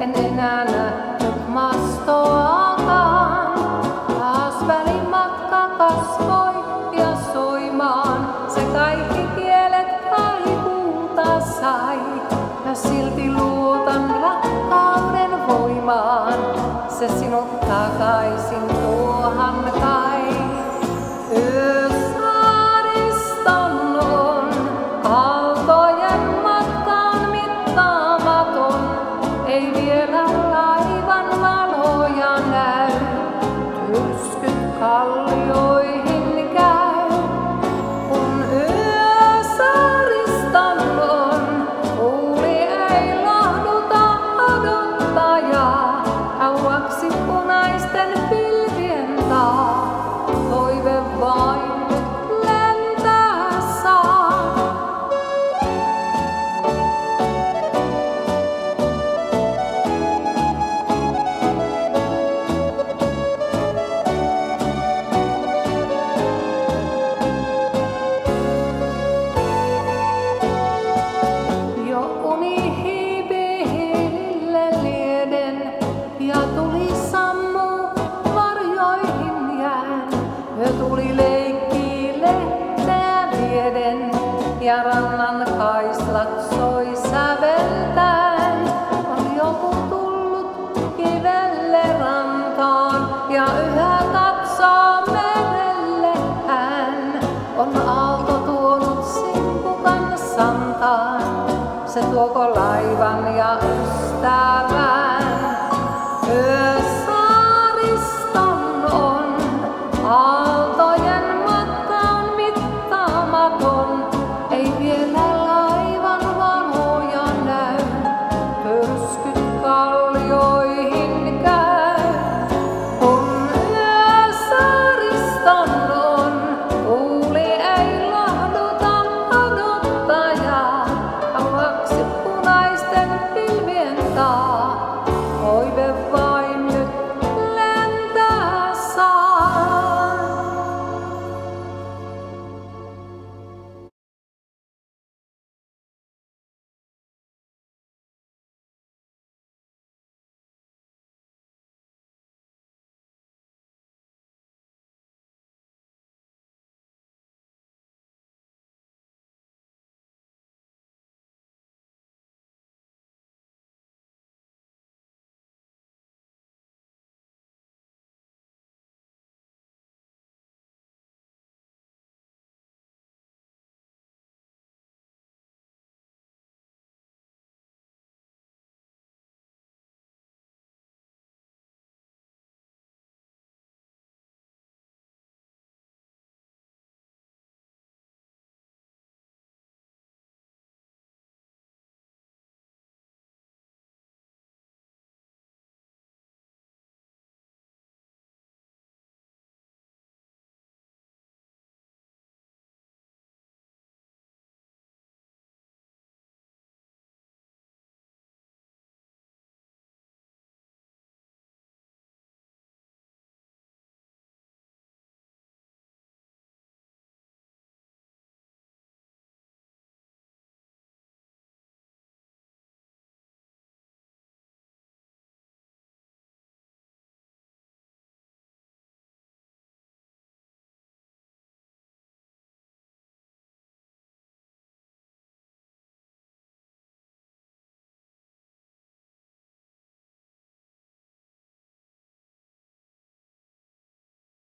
en enää nähnyt mastoakaan. Taas välimatka kasvoi ja soimaan, se kaikki kielet kaipuuta sai. Ja silti luotan rakkauden voimaan, se sinut takaisin tuohan kai. Saariston on aaltojen matkaan mittaamaton, ei vielä laivan valoja näy. Tyrskyt kallioihin käy, kun saariston on. Tuuli ei lohduta odottajaa, kauaksi punaisten pilvien taa. Toive vain lentää saa. Jo uni hiipii hiilille lieden ja tuli sammuu varjoihin jään. Yö tuli leikkii lehteä vieden ja rannan kaislat soi säveltäen. On joku tullut kivelle rantaan ja yhä katsoo merelle hän. On aalto tuonut simpukan santaan, se tuoko laivan ja ystävän. Saariston on aaltojen matka on mittaamaton, ei vielä laivan valoja näy. Tyrskyt kallioihin käy, kun saariston on. Tuuli ei lohduta odottajaa, kauaksi punaisten pilvien taa.